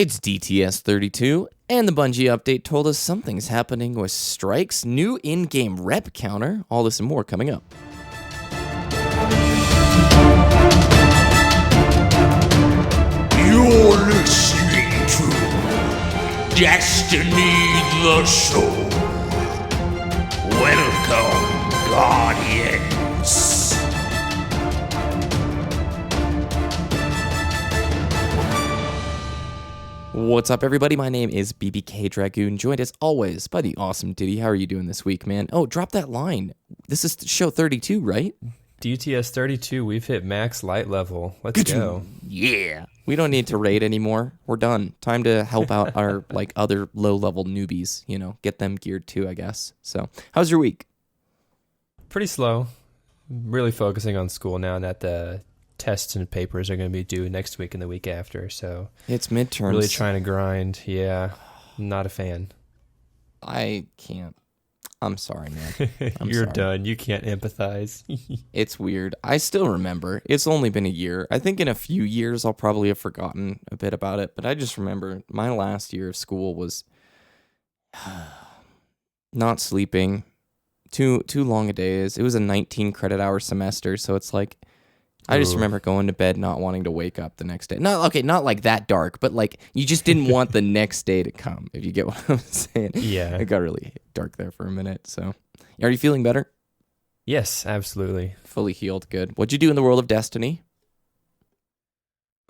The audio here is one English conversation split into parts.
It's DTS32, and the Bungie update told us something's happening with Strike's new in-game rep counter. All this and more coming up. You're listening to Destiny the Show. Welcome, Guardians. What's up, everybody? My name is BBK Dragoon, joined as always by the awesome Ditty. How are you doing this week, man? Oh, drop that line. This is show 32, right? DTS 32, we've hit max light level. Let's go. Yeah. We don't need to raid anymore. We're done. Time to help out our other low-level newbies, get them geared too, I guess. So, how's your week? Pretty slow. Really focusing on school now that the tests and papers are going to be due next week and the week after. So it's midterms. Really trying to grind. Yeah. Not a fan. I can't. I'm sorry, man. You're done. You can't empathize. It's weird. I still remember. It's only been a year. I think in a few years I'll probably have forgotten a bit about it, but I just remember my last year of school was not sleeping, too long a days. It was a 19 credit hour semester, so it's like I just remember going to bed not wanting to wake up the next day. Not like that dark, but like you just didn't want the next day to come, if you get what I'm saying. Yeah. It got really dark there for a minute. So, are you feeling better? Yes, absolutely. Fully healed. Good. What'd you do in the world of Destiny?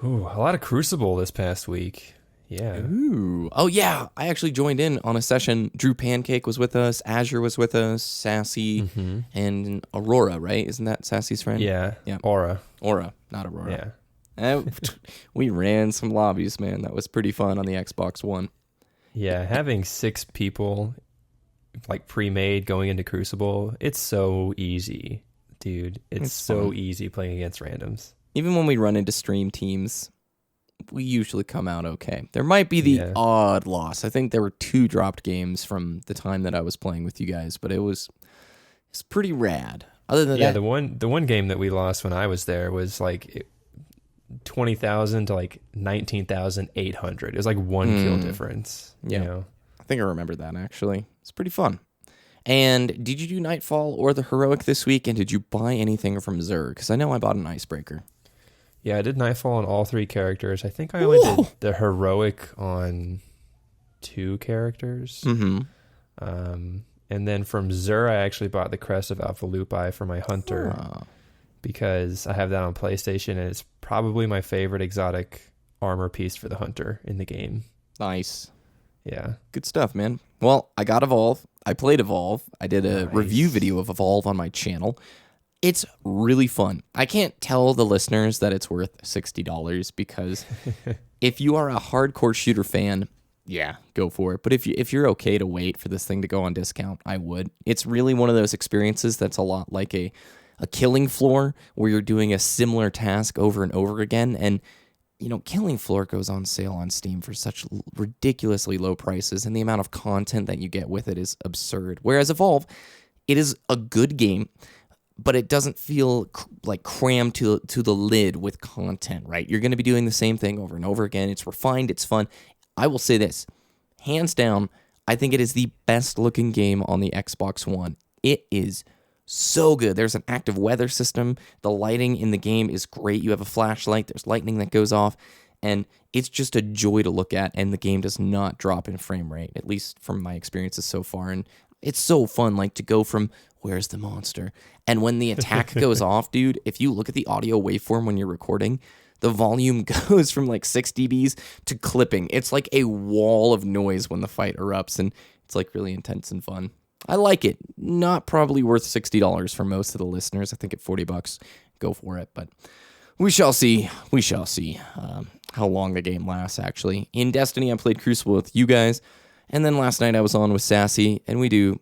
Ooh, a lot of Crucible this past week. Yeah. Ooh. Oh, yeah. I actually joined in on a session. Drew Pancake was with us. Azure was with us. Sassy and Aurora, right? Isn't that Sassy's friend? Yeah. Aura, not Aurora. Yeah. We ran some lobbies, man. That was pretty fun on the Xbox One. Yeah, having 6 people like pre-made going into Crucible, it's so easy, dude. It's so easy playing against randoms. Even when we run into stream teams, we usually come out okay. There might be the odd loss. I think there were 2 dropped games from the time that I was playing with you guys, but it's pretty rad. Other than that, the one game that we lost when I was there was like 20,000 to like 19,800. It was like 1 kill difference. Yeah, I think I remember that actually. It's pretty fun. And did you do Nightfall or the Heroic this week? And did you buy anything from Xur? Because I know I bought an Icebreaker. Yeah, I did Nightfall on all 3 characters. I think I only did the Heroic on 2 characters. Mm-hmm. And then from Xur, I actually bought the Crest of Alpha Lupi for my Hunter because I have that on PlayStation, and it's probably my favorite exotic armor piece for the Hunter in the game. Nice. Yeah. Good stuff, man. Well, I got Evolve. I played Evolve. I did a review video of Evolve on my channel. It's really fun. I can't tell the listeners that it's worth $60 because if you are a hardcore shooter fan, yeah, go for it. But if you're okay to wait for this thing to go on discount, I would. It's really one of those experiences that's a lot like a killing floor where you're doing a similar task over and over again. And, Killing Floor goes on sale on Steam for such ridiculously low prices, and the amount of content that you get with it is absurd. Whereas Evolve, it is a good game, but it doesn't feel like crammed to the lid with content, right? You're going to be doing the same thing over and over again. It's refined. It's fun. I will say this. Hands down, I think it is the best looking game on the Xbox One. It is so good. There's an active weather system. The lighting in the game is great. You have a flashlight. There's lightning that goes off. And it's just a joy to look at. And the game does not drop in frame rate, at least from my experiences so far. And it's so fun, to go from where's the monster? And when the attack goes off, dude, if you look at the audio waveform when you're recording, the volume goes from 6 dBs to clipping. It's like a wall of noise when the fight erupts, and it's really intense and fun. I like it. Not probably worth $60 for most of the listeners. I think at $40, go for it. But we shall see. We shall see how long the game lasts, actually. In Destiny, I played Crucible with you guys. And then last night I was on with Sassy, and we do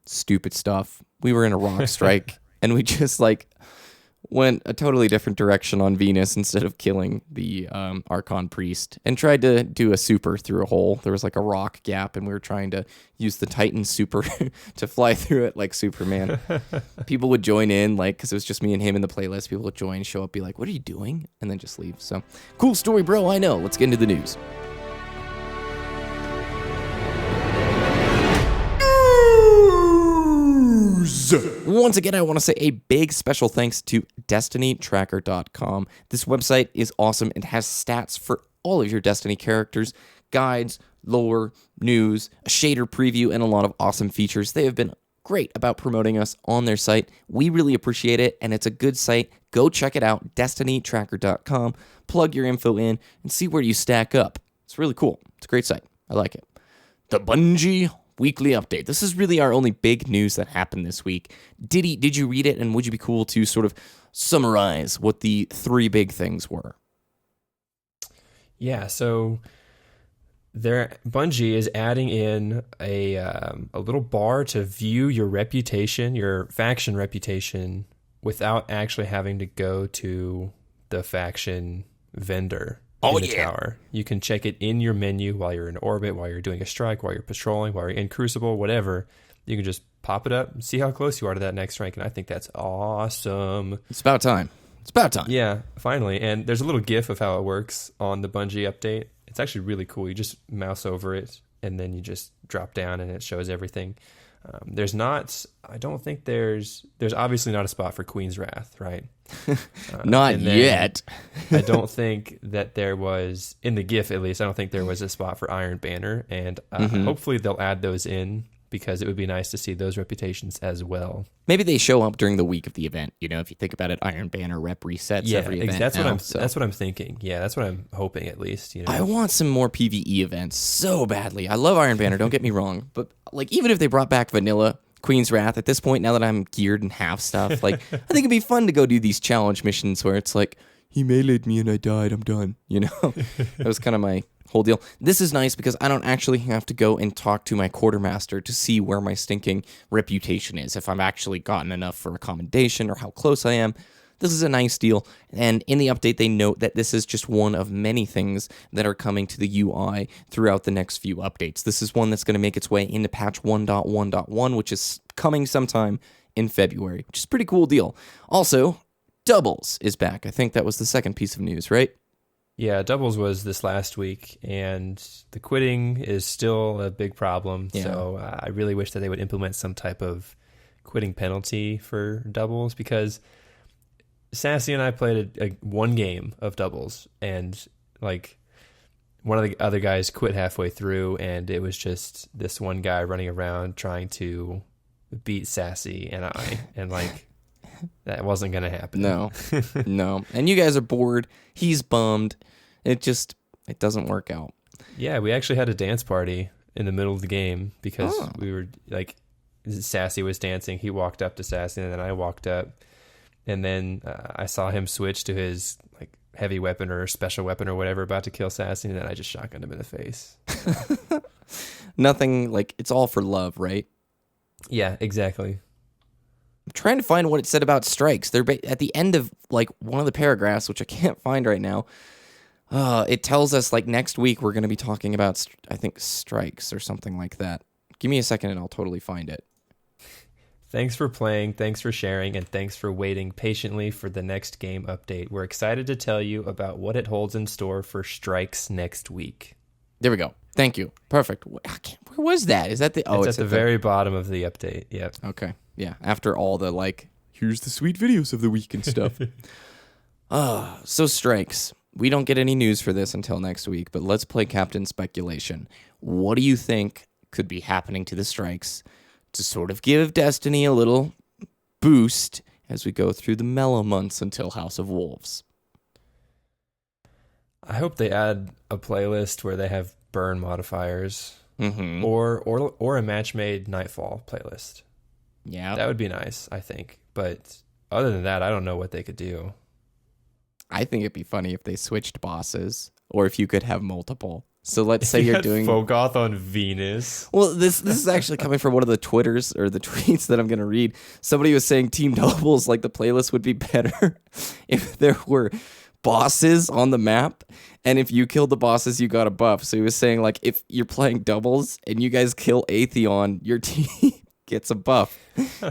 stupid stuff. We were in a rock strike, and we just went a totally different direction on Venus instead of killing the Archon Priest, and tried to do a super through a hole. There was a rock gap, and we were trying to use the Titan super to fly through it like Superman. People would join in, because it was just me and him in the playlist. People would join, show up, be like, "What are you doing?" And then just leave. So, cool story, bro. I know. Let's get into the news. Once again, I want to say a big special thanks to DestinyTracker.com. This website is awesome and has stats for all of your Destiny characters, guides, lore, news, a shader preview, and a lot of awesome features. They have been great about promoting us on their site. We really appreciate it, and it's a good site. Go check it out, DestinyTracker.com. Plug your info in and see where you stack up. It's really cool. It's a great site. I like it. The Bungie Weekly Update. This is really our only big news that happened this week. Ditty, did you read it, and would you be cool to sort of summarize what the 3 big things were? Yeah, so Bungie is adding in a little bar to view your reputation, your faction reputation, without actually having to go to the faction vendor in the tower. You can check it in your menu while you're in orbit, while you're doing a strike, while you're patrolling, while you're in Crucible, whatever. You can just pop it up and see how close you are to that next rank, and I think that's awesome. It's about time. Yeah, finally. And there's a little GIF of how it works on the Bungie update. It's actually really cool. You just mouse over it, and then you just drop down, and it shows everything. I don't think there's obviously not a spot for Queen's Wrath, right? Not yet. I don't think that there was, in the GIF at least, I don't think there was a spot for Iron Banner, and hopefully they'll add those in, because it would be nice to see those reputations as well. Maybe they show up during the week of the event. You know, if you think about it, Iron Banner rep resets every event. That's what I'm thinking. Yeah, that's what I'm hoping, at least. You know, I want some more PvE events so badly. I love Iron Banner, don't get me wrong, but like even if they brought back vanilla Queen's Wrath at this point, now that I'm geared and have stuff, like I think it'd be fun to go do these challenge missions where it's like, he meleeed me and I died, I'm done. You know, that was kind of my whole deal. This is nice because I don't actually have to go and talk to my quartermaster to see where my stinking reputation is, if I've actually gotten enough for a commendation or how close I am. This is a nice deal, and in the update they note that this is just one of many things that are coming to the UI throughout the next few updates. This is one that's going to make its way into patch 1.1.1, which is coming sometime in February, which is a pretty cool deal. Also, Doubles is back. I think that was the second piece of news, right? Yeah, Doubles was this last week, and the quitting is still a big problem. Yeah. So I really wish that they would implement some type of quitting penalty for Doubles, because Sassy and I played one game of Doubles, and like one of the other guys quit halfway through, and it was just this one guy running around trying to beat Sassy and I, and like that wasn't going to happen. No. And you guys are bored. He's bummed. It doesn't work out. Yeah, we actually had a dance party in the middle of the game because we were like, Sassy was dancing. He walked up to Sassy, and then I walked up, and then I saw him switch to his like heavy weapon or special weapon or whatever, about to kill Sassy, and then I just shotgunned him in the face. Nothing, like, it's all for love, right? Yeah, exactly. I'm trying to find what it said about strikes. They're at the end of like one of the paragraphs, which I can't find right now. It tells us like next week we're going to be talking about, I think, strikes or something like that. Give me a second and I'll totally find it. Thanks for playing, thanks for sharing, and thanks for waiting patiently for the next game update. We're excited to tell you about what it holds in store for strikes next week. There we go. Thank you. Perfect. Where was that? Is that the... Oh, it's at the very bottom of the update. Yep. Okay. Yeah. After all the like, here's the sweet videos of the week and stuff. So strikes. We don't get any news for this until next week, but let's play Captain Speculation. What do you think could be happening to the strikes to sort of give Destiny a little boost as we go through the mellow months until House of Wolves? I hope they add a playlist where they have burn modifiers, or a match-made Nightfall playlist. Yeah, that would be nice, I think. But other than that, I don't know what they could do. I think it'd be funny if they switched bosses, or if you could have multiple. So let's say you're doing Fogoth on Venus. Well, this is actually coming from one of the Twitters or the tweets that I'm going to read. Somebody was saying Team Doubles, like the playlist would be better if there were bosses on the map, and if you killed the bosses, you got a buff. So he was saying like if you're playing doubles and you guys kill Atheon, your team gets a buff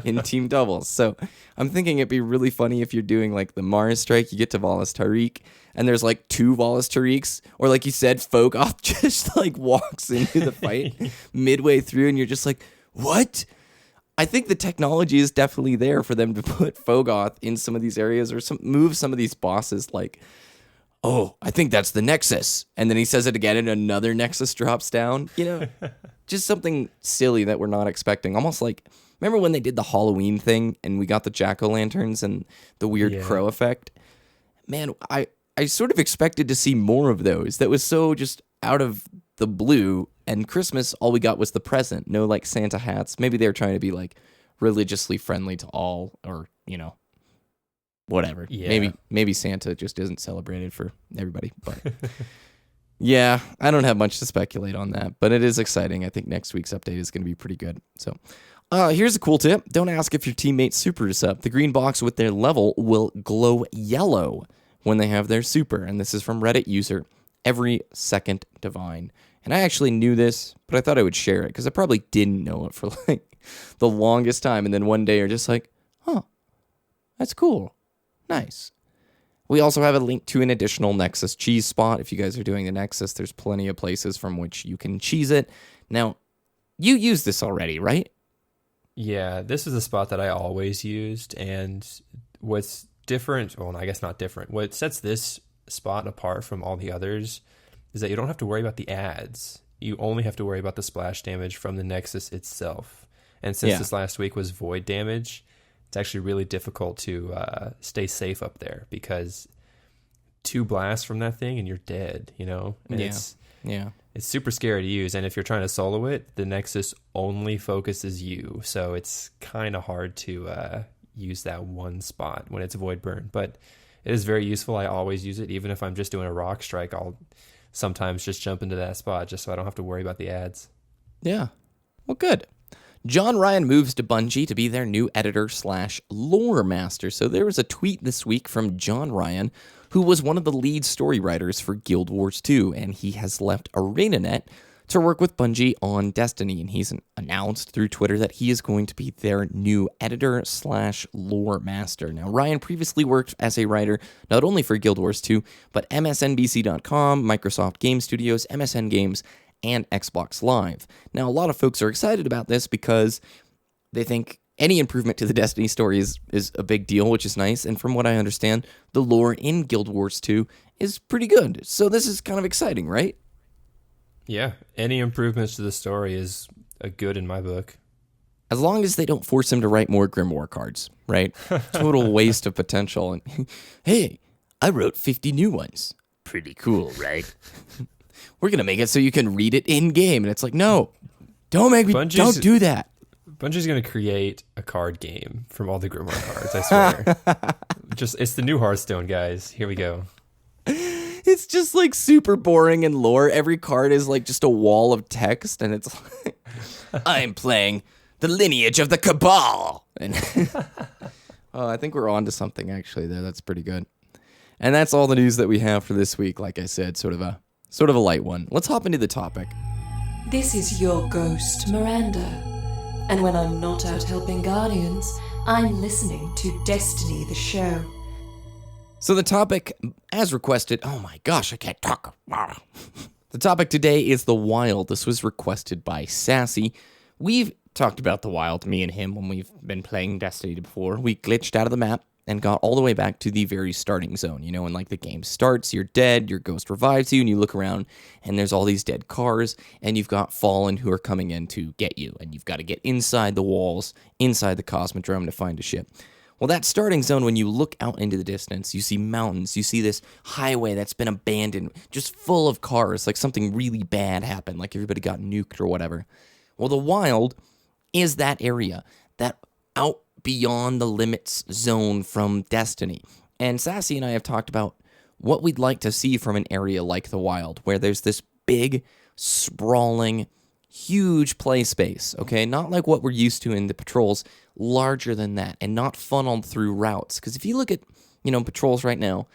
in Team Doubles. So I'm thinking it'd be really funny if you're doing like the Mars strike, you get to Valis Tariq, and there's like two Valis Tariqs, or like you said, Fogoth just like walks into the fight midway through, and you're just like, what? I think the technology is definitely there for them to put Fogoth in some of these areas or move some of these bosses like, oh, I think that's the Nexus. And then he says it again and another Nexus drops down. Just something silly that we're not expecting. Almost like, remember when they did the Halloween thing and we got the jack-o'-lanterns and the weird crow effect? Man, I sort of expected to see more of those. That was so just out of the blue. And Christmas, all we got was the present. No, like, Santa hats. Maybe they were trying to be, like, religiously friendly to all or, whatever. Yeah. Maybe Santa just isn't celebrated for everybody. But, yeah, I don't have much to speculate on that. But it is exciting. I think next week's update is going to be pretty good. So, here's a cool tip. Don't ask if your teammate's super is up. The green box with their level will glow yellow when they have their super. And this is from Reddit user Every Second Divine. And I actually knew this, but I thought I would share it because I probably didn't know it for like the longest time. And then one day you're just like, huh, that's cool. Nice. We also have a link to an additional Nexus cheese spot. If you guys are doing the Nexus, there's plenty of places from which you can cheese it. Now, you use this already, right? Yeah, this is a spot that I always used. And what's different, well, I guess not different, what sets this spot apart from all the others is that you don't have to worry about the ads. You only have to worry about the splash damage from the Nexus itself. And since this last week was void damage, it's actually really difficult to stay safe up there because 2 blasts from that thing and you're dead, And it's super scary to use. And if you're trying to solo it, the Nexus only focuses you. So it's kind of hard to use that one spot when it's void burn. But it is very useful. I always use it. Even if I'm just doing a rock strike, I'll sometimes just jump into that spot just so I don't have to worry about the ads. Yeah. Well, good. John Ryan moves to Bungie to be their new editor/lore master. So there was a tweet this week from John Ryan, who was one of the lead story writers for Guild Wars 2, and he has left ArenaNet to work with Bungie on Destiny, and he's announced through Twitter that he is going to be their new editor/lore master. Now, Ryan previously worked as a writer not only for Guild Wars 2, but MSNBC.com, Microsoft Game Studios, MSN Games, and Xbox Live. Now, a lot of folks are excited about this because they think any improvement to the Destiny story is a big deal, which is nice, and from what I understand, the lore in Guild Wars 2 is pretty good. So this is kind of exciting, right? Yeah, any improvements to the story is a good in my book. As long as they don't force him to write more Grimoire cards, right? Total waste of potential. And hey, I wrote 50 new ones. Pretty cool, right? We're going to make it so you can read it in-game. And it's like, no, don't do that. Bungie's going to create a card game from all the Grimoire cards, I swear. It's the new Hearthstone, guys. Here we go. It's just like super boring and lore. Every card is like just a wall of text, and it's like, I'm playing the lineage of the Cabal. And I think we're on to something actually there. That's pretty good. And that's all the news that we have for this week. Like I said, sort of a light one. Let's hop into the topic. This is your ghost, Miranda. And when I'm not out helping Guardians, I'm listening to Destiny the show. So the topic, as requested, oh my gosh, I can't talk. The topic today is the Wild. This was requested by Sassy. We've talked about the Wild, me and him, when we've been playing Destiny before. We glitched out of the map and got all the way back to the very starting zone. When like the game starts, you're dead, your ghost revives you, and you look around, and there's all these dead cars, and you've got Fallen who are coming in to get you, and you've got to get inside the walls, inside the Cosmodrome to find a ship. Well, that starting zone, when you look out into the distance, you see mountains, you see this highway that's been abandoned, just full of cars, like something really bad happened, like everybody got nuked or whatever. Well, the Wild is that area, that out beyond the limits zone from Destiny. And Sassy and I have talked about what we'd like to see from an area like the Wild, where there's this big, sprawling, huge play space, okay? Not like what we're used to in the patrols, larger than that, and not funneled through routes. Because if you look at, patrols right now,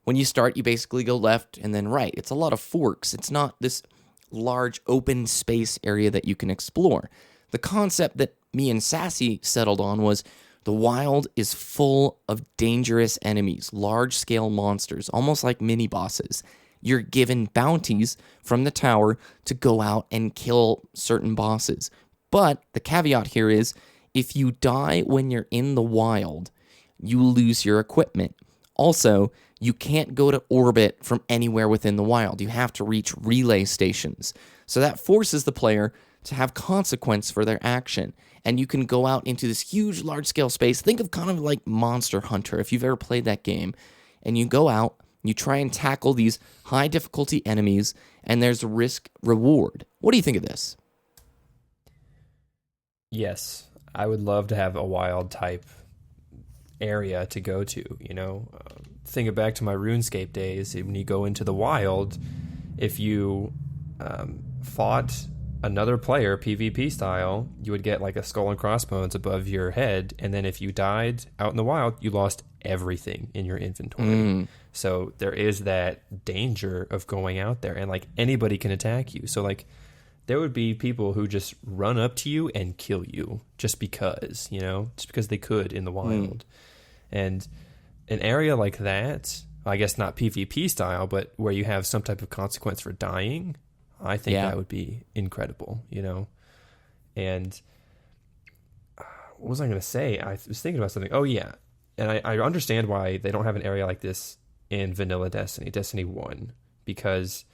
when you start, you basically go left and then right. It's a lot of forks. It's not this large open space area that you can explore. The concept that me and Sassy settled on was the Wild is full of dangerous enemies, large-scale monsters, almost like mini-bosses. You're given bounties from the tower to go out and kill certain bosses. But the caveat here is, if you die when you're in the wild, you lose your equipment. Also, you can't go to orbit from anywhere within the wild. You have to reach relay stations. So that forces the player to have consequence for their action. And you can go out into this huge, large-scale space. Think of kind of like Monster Hunter, if you've ever played that game. And you go out, you try and tackle these high-difficulty enemies, and there's risk-reward. What do you think of this? Yes, I would love to have a wild type area to go to, thinking back to my RuneScape days, when you go into the wild, if you fought another player PvP style, you would get like a skull and crossbones above your head, and then if you died out in the wild, you lost everything in your inventory. So there is that danger of going out there, and like anybody can attack you. So like there would be people who just run up to you and kill you just because, just because they could in the wild. And an area like that, I guess not PvP style, but where you have some type of consequence for dying, I think that would be incredible, And what was I going to say? I was thinking about something. Oh, yeah. And I understand why they don't have an area like this in vanilla Destiny 1, because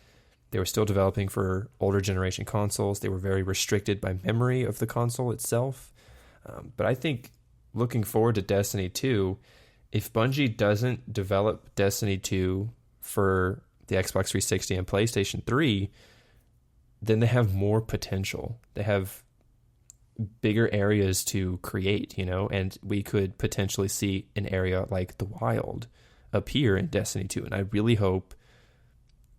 they were still developing for older generation consoles. They were very restricted by memory of the console itself. But I think looking forward to Destiny 2, if Bungie doesn't develop Destiny 2 for the Xbox 360 and PlayStation 3, then they have more potential. They have bigger areas to create, and we could potentially see an area like the Wild appear in Destiny 2. And I really hope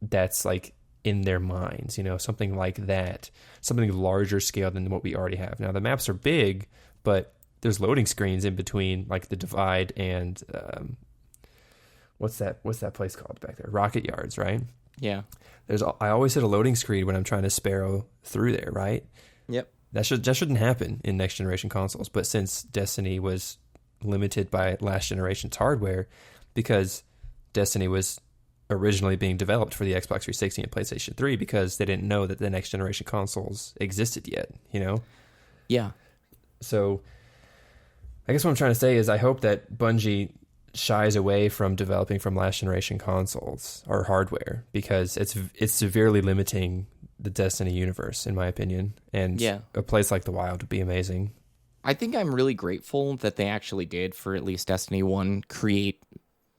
that's like in their minds, something like that, something larger scale than what we already have. Now, the maps are big, but there's loading screens in between, like the Divide and what's that place called back there? Rocket Yards, right? Yeah. I always hit a loading screen when I'm trying to sparrow through there, right? Yep. That shouldn't happen in next generation consoles. But since Destiny was limited by last generation's hardware, because Destiny was originally being developed for the Xbox 360 and PlayStation 3, because they didn't know that the next generation consoles existed yet, Yeah. So I guess what I'm trying to say is I hope that Bungie shies away from developing from last generation consoles or hardware, because it's severely limiting the Destiny universe, in my opinion. And a place like the Wild would be amazing. I think I'm really grateful that they actually did, for at least Destiny 1, create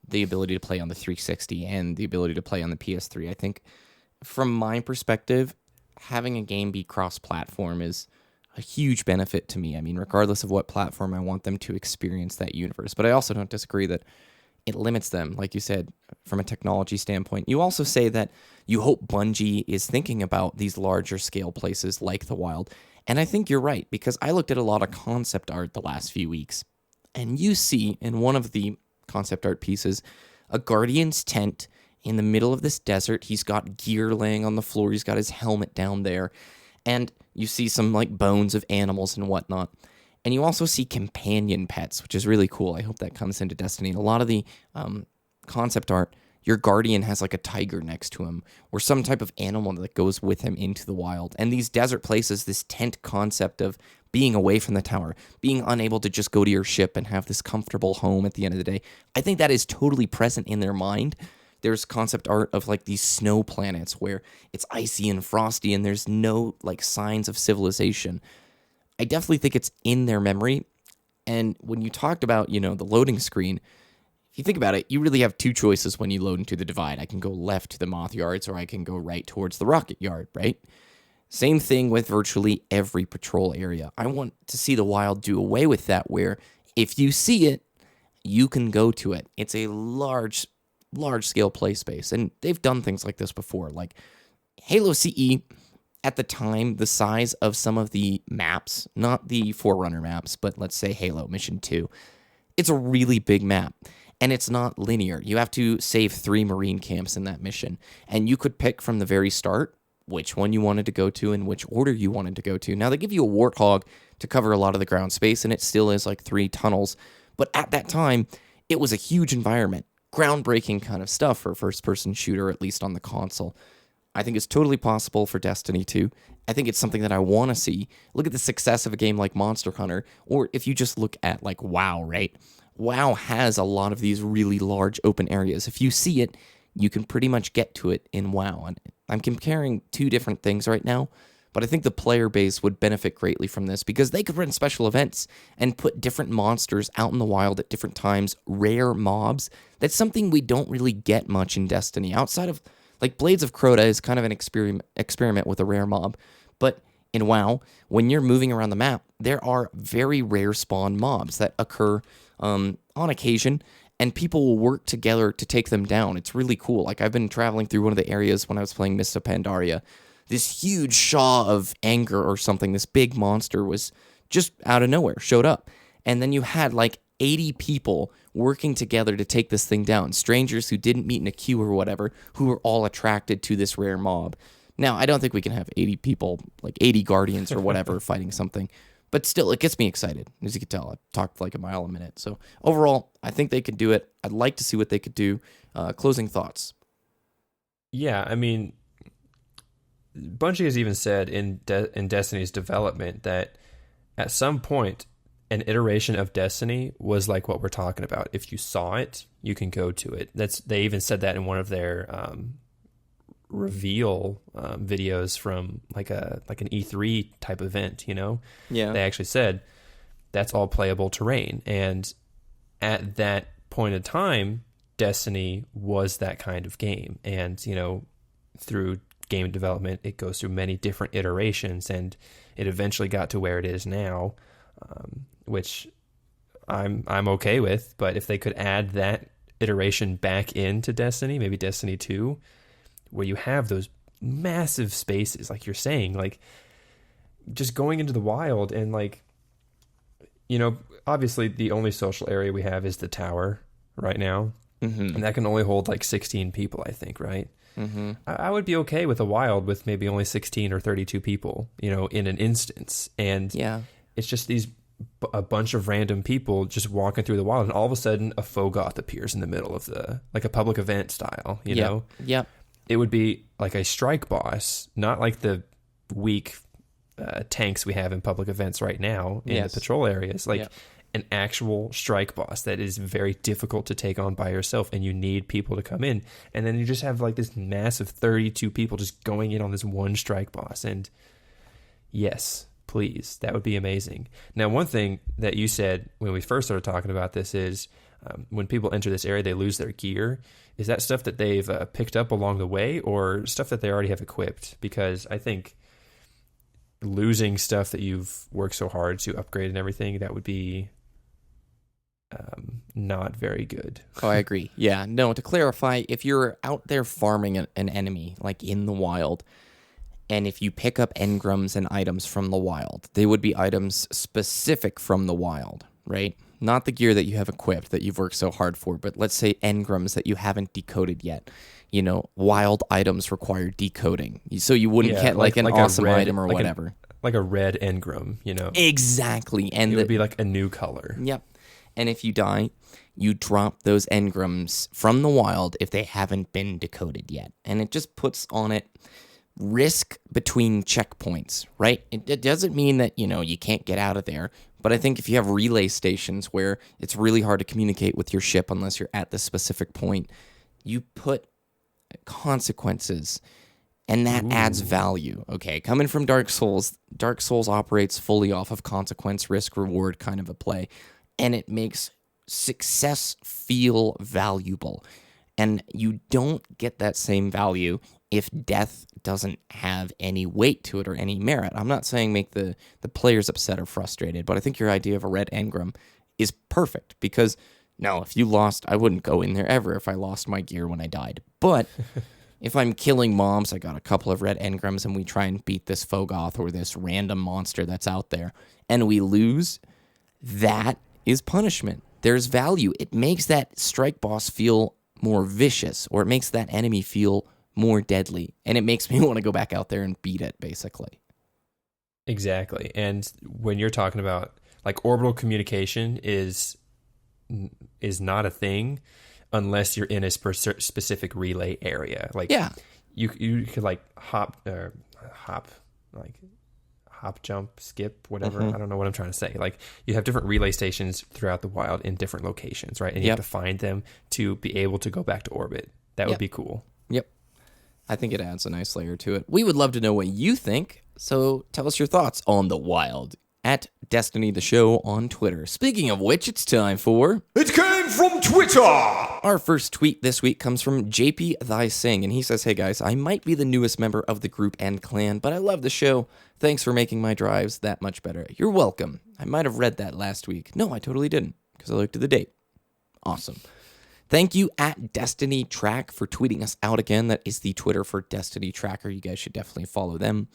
the ability to play on the 360 and the ability to play on the PS3. I think from my perspective, having a game be cross-platform is a huge benefit to me. I mean, regardless of what platform, I want them to experience that universe. But I also don't disagree that it limits them, like you said, from a technology standpoint. You also say that you hope Bungie is thinking about these larger scale places like the Wild. And I think you're right, because I looked at a lot of concept art the last few weeks, and you see in one of the concept art pieces a Guardian's tent in the middle of this desert. He's got gear laying on the floor. He's got his helmet down there. And you see some like bones of animals and whatnot. And you also see companion pets, which is really cool. I hope that comes into Destiny. And a lot of the concept art, your Guardian has like a tiger next to him or some type of animal that goes with him into the wild. And these desert places, this tent concept of being away from the tower, being unable to just go to your ship and have this comfortable home at the end of the day, I think that is totally present in their mind. There's concept art of like these snow planets where it's icy and frosty and there's no like signs of civilization. I definitely think it's in their memory. And when you talked about, the loading screen, if you think about it, you really have two choices when you load into the Divide. I can go left to the Moth Yards or I can go right towards the Rocket Yard, right? Same thing with virtually every patrol area. I want to see the Wild do away with that, where if you see it, you can go to it. It's a large-scale play space, and they've done things like this before. Like Halo CE, at the time, the size of some of the maps, not the Forerunner maps, but let's say Halo Mission 2, it's a really big map. And it's not linear. You have to save 3 Marine camps in that mission. And you could pick from the very start which one you wanted to go to and which order you wanted to go to. Now, they give you a Warthog to cover a lot of the ground space, and it still is like 3 tunnels. But at that time, it was a huge environment. Groundbreaking kind of stuff for a first-person shooter, at least on the console. I think it's totally possible for Destiny 2. I think it's something that I want to see. Look at the success of a game like Monster Hunter, or if you just look at like WoW, right? WoW has a lot of these really large open areas. If you see it, you can pretty much get to it in WoW. And I'm comparing two different things right now, but I think the player base would benefit greatly from this because they could run special events and put different monsters out in the wild at different times, rare mobs. That's something we don't really get much in Destiny. Outside of, like, Blades of Crota is kind of an experiment with a rare mob, but in WoW, when you're moving around the map, there are very rare spawn mobs that occur on occasion, and people will work together to take them down. It's really cool. Like, I've been traveling through one of the areas when I was playing Mists of Pandaria. This huge Shaw of Anger or something, this big monster was just out of nowhere, showed up. And then you had like 80 people working together to take this thing down. Strangers who didn't meet in a queue or whatever, who were all attracted to this rare mob. Now, I don't think we can have 80 people, like 80 guardians or whatever, fighting something. But still, it gets me excited. As you can tell, I talked like a mile a minute. So overall, I think they could do it. I'd like to see what they could do. Closing thoughts. Yeah, I mean, Bungie has even said in Destiny's development that at some point, an iteration of Destiny was like what we're talking about. If you saw it, you can go to it. They even said that in one of their reveal videos from like an E3 type event. Yeah. They actually said that's all playable terrain, and at that point in time, Destiny was that kind of game, and through game development, it goes through many different iterations, and it eventually got to where it is now, which I'm okay with. But if they could add that iteration back into Destiny, maybe Destiny 2, where you have those massive spaces, like you're saying, like just going into the wild, and like, obviously the only social area we have is the tower right now, and that can only hold like 16 people, I think, right? Mm-hmm. I would be okay with a wild with maybe only 16 or 32 people, in an instance. And it's just a bunch of random people just walking through the wild, and all of a sudden a Fogoth appears in the middle of like a public event style, know? Yep. It would be like a strike boss, not like the weak tanks we have in public events right now in the patrol areas. Like an actual strike boss that is very difficult to take on by yourself, and you need people to come in. And then you just have like this massive 32 people just going in on this one strike boss. And yes, please, that would be amazing. Now, one thing that you said when we first started talking about this is when people enter this area, they lose their gear. Is that stuff that they've picked up along the way, or stuff that they already have equipped? Because I think losing stuff that you've worked so hard to upgrade and everything, that would be not very good. Oh, I agree. Yeah, no, to clarify, if you're out there farming an enemy, like in the wild, and if you pick up engrams and items from the wild, they would be items specific from the wild, right? Not the gear that you have equipped that you've worked so hard for, but let's say engrams that you haven't decoded yet. Wild items require decoding, so you wouldn't get like an awesome item or whatever. Like a red engram, Exactly. And it would be like a new color. Yep. And if you die, you drop those engrams from the wild if they haven't been decoded yet. And it just puts on it risk between checkpoints, right? It doesn't mean that, you can't get out of there. But I think if you have relay stations where it's really hard to communicate with your ship unless you're at the specific point, you put consequences, and that adds value. Okay, coming from Dark Souls operates fully off of consequence, risk, reward kind of a play. And it makes success feel valuable. And you don't get that same value if death doesn't have any weight to it or any merit. I'm not saying make the players upset or frustrated, but I think your idea of a red engram is perfect because, no, if you lost, I wouldn't go in there ever if I lost my gear when I died. But if I'm killing mobs, I got a couple of red engrams and we try and beat this Fogoth or this random monster that's out there, and we lose, that is punishment. There's value. It makes that strike boss feel more vicious, or it makes that enemy feel more deadly, and it makes me want to go back out there and beat it, basically. Exactly. And when you're talking about, like, orbital communication is not a thing unless you're in a specific relay area. Like, you could like hop, jump, skip, whatever. I don't know what I'm trying to say. Like you have different relay stations throughout the wild in different locations, right? And you have to find them to be able to go back to orbit. That would be cool. Yep. I think it adds a nice layer to it. We would love to know what you think. So tell us your thoughts on the wild at Destiny the Show on Twitter. Speaking of which, it's time for... It came from Twitter! Our first tweet this week comes from JP Thy Sing, and he says, "Hey guys, I might be the newest member of the group and clan, but I love the show. Thanks for making my drives that much better." You're welcome. I might have read that last week. No, I totally didn't, because I looked at the date. Awesome. Thank you at Destiny Track for tweeting us out again. That is the Twitter for Destiny Tracker. You guys should definitely follow them.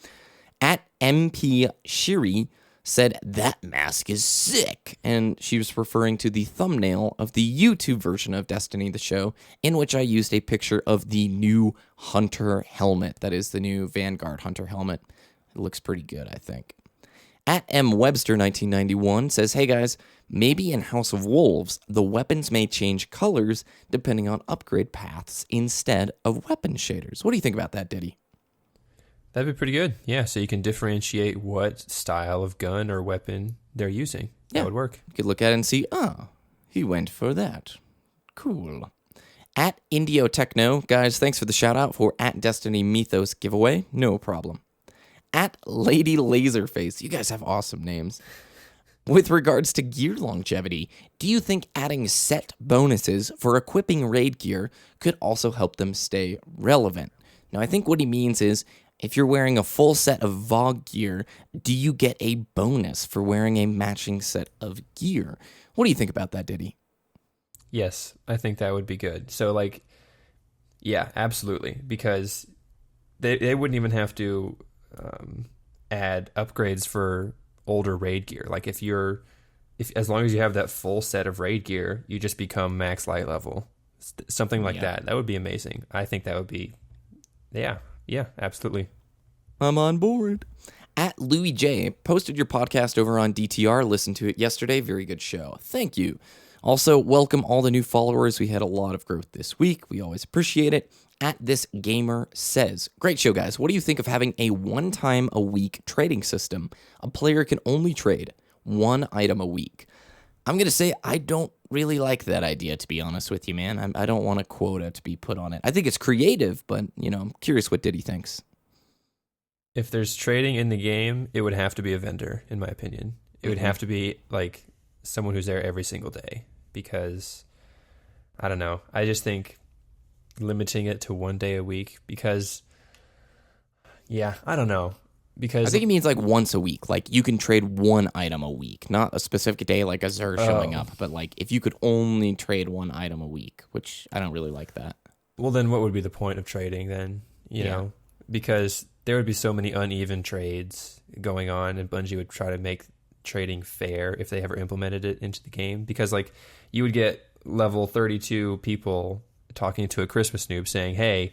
At MP Shiri said, "That mask is sick." And she was referring to the thumbnail of the YouTube version of Destiny the Show, in which I used a picture of the new Hunter helmet. That is the new Vanguard Hunter helmet. It looks pretty good, I think. At M Webster 1991 says, "Hey guys, maybe in House of Wolves, the weapons may change colors depending on upgrade paths instead of weapon shaders." What do you think about that, Ditty? That'd be pretty good. Yeah, so you can differentiate what style of gun or weapon they're using. Yeah. That would work. You could look at it and see, he went for that. Cool. At Indio Techno, guys, thanks for the shout out for at Destiny Mythos giveaway. No problem. At Lady Laserface, you guys have awesome names. With regards to gear longevity, do you think adding set bonuses for equipping raid gear could also help them stay relevant? Now, I think what he means is, if you're wearing a full set of VOG gear, do you get a bonus for wearing a matching set of gear? What do you think about that, Ditty? Yes, I think that would be good. So, like, yeah, absolutely. Because they wouldn't even have to add upgrades for older raid gear. Like, if as long as you have that full set of raid gear, you just become max light level. Something like that. That would be amazing. I think that would be, yeah, absolutely. I'm on board. At Louis J, posted your podcast over on DTR. Listened to it yesterday. Very good show. Thank you. Also, welcome all the new followers. We had a lot of growth this week. We always appreciate it. At This Gamer Says, "Great show, guys. What do you think of having a one-time-a-week trading system? A player can only trade one item a week." I'm going to say I don't really like that idea, to be honest with you, man. I don't want a quota to be put on it. I think it's creative, but, I'm curious what Ditty thinks. If there's trading in the game, it would have to be a vendor, in my opinion. It would have to be, like, someone who's there every single day. Because, I don't know. I just think limiting it to one day a week because, I don't know. Because I think it means like once a week. Like you can trade one item a week, not a specific day like a Zur showing up, but like if you could only trade one item a week, which I don't really like that. Well, then what would be the point of trading then? You know, because there would be so many uneven trades going on, and Bungie would try to make trading fair if they ever implemented it into the game. Because like you would get level 32 people talking to a Christmas noob saying, "Hey,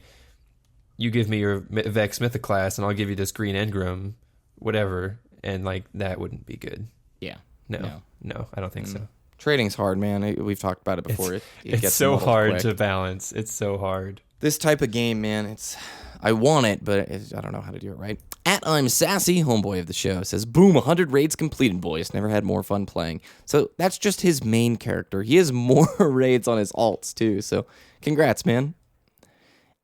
you give me your Vex Mythic class and I'll give you this green engram, whatever." And like, that wouldn't be good. Yeah. No, I don't think so. Trading's hard, man. We've talked about it before. It it's gets so hard quick to balance. It's so hard. This type of game, man, I want it, but I don't know how to do it right. At I'm Sassy, homeboy of the show, says, "Boom, 100 raids completed, boys. Never had more fun playing." So that's just his main character. He has more raids on his alts, too. So congrats, man.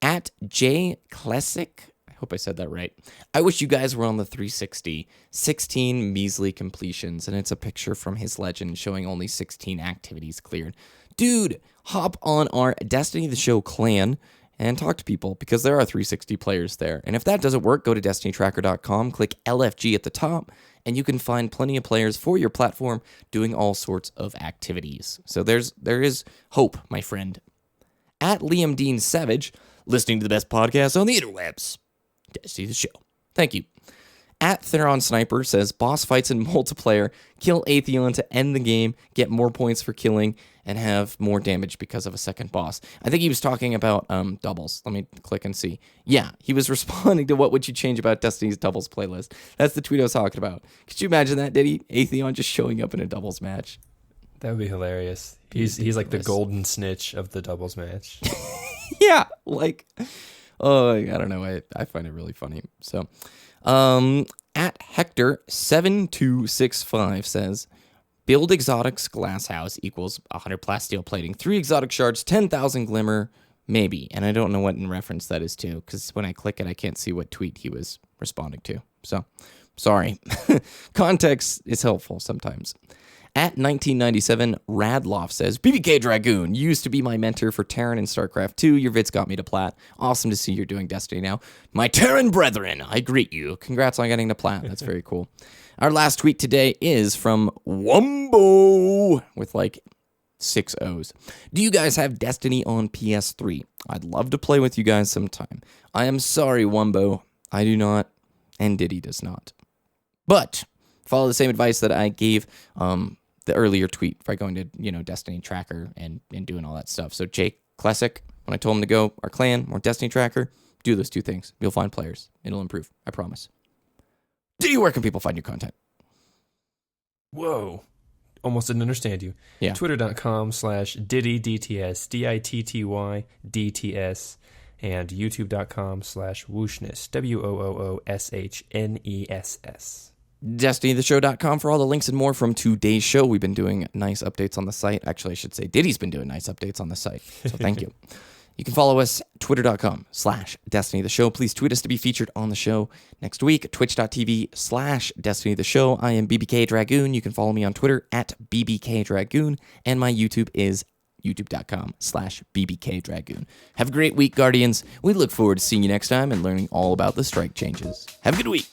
At J Classic, I hope I said that right. "I wish you guys were on the 360. 16 measly completions." And it's a picture from his legend showing only 16 activities cleared. Dude, hop on our Destiny the Show clan and talk to people because there are 360 players there. And if that doesn't work, go to destinytracker.com, click LFG at the top, and you can find plenty of players for your platform doing all sorts of activities. So there is hope, my friend. At Liam Dean Savage, "Listening to the best podcast on the interwebs. Destiny the Show." Thank you. At Theron Sniper says, "Boss fights in multiplayer, kill Atheon to end the game, get more points for killing, and have more damage because of a second boss." I think he was talking about doubles. Let me click and see. Yeah, he was responding to what would you change about Destiny's doubles playlist. That's the tweet I was talking about. Could you imagine that, Ditty? Atheon just showing up in a doubles match. That would be hilarious. He's like the golden snitch of the doubles match. Yeah, like, Oh, I don't know. I find it really funny. So, at Hector7265 says, build exotics glass house equals 100 plasteel plating, 3 exotic shards, 10,000 glimmer, maybe. And I don't know what in reference that is to, because when I click it, I can't see what tweet he was responding to. So, sorry. Context is helpful sometimes. At 1997, Radloff says, BBK Dragoon, you used to be my mentor for Terran and StarCraft 2. Your vids got me to Plat. Awesome to see you're doing Destiny now. My Terran brethren, I greet you. Congrats on getting to Plat. That's very cool. Our last tweet today is from Wumbo with like 6 O's. Do you guys have Destiny on PS3? I'd love to play with you guys sometime. I am sorry, Wumbo. I do not, and Ditty does not. But follow the same advice that I gave the earlier tweet by going to, Destiny Tracker and doing all that stuff. So Jake Classic, when I told him to go, our clan, or Destiny Tracker, do those 2 things. You'll find players. It'll improve. I promise. Ditty, where can people find your content? Whoa. Almost didn't understand you. Yeah. Twitter.com/Ditty, DTS, DITTY, DTS, and YouTube.com/Wooshness, WOOOSHNESS. DestinyTheShow.com for all the links and more from today's show. We've been doing nice updates on the site. Actually, I should say Ditty's been doing nice updates on the site. So thank you. You can follow us, Twitter.com/DestinyTheShow. Please tweet us to be featured on the show next week. Twitch.tv/DestinyTheShow. I am BBK Dragoon. You can follow me on Twitter at BBK Dragoon. And my YouTube is youtube.com/BBK Dragoon. Have a great week, Guardians. We look forward to seeing you next time and learning all about the strike changes. Have a good week.